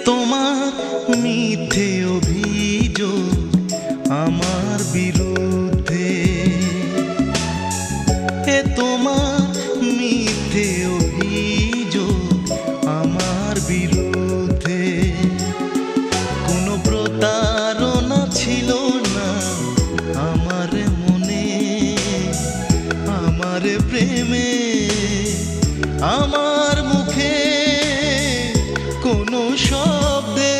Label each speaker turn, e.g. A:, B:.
A: তোমার মিথ্যে অভিযোগ আমার বিরুদ্ধে, তোমার মিথ্যে অভিযোগ আমার বিরুদ্ধে। কোনো প্রতারণা ছিল না আমার মনে, আমার প্রেমে, আমার মুখে কোনো শব্দে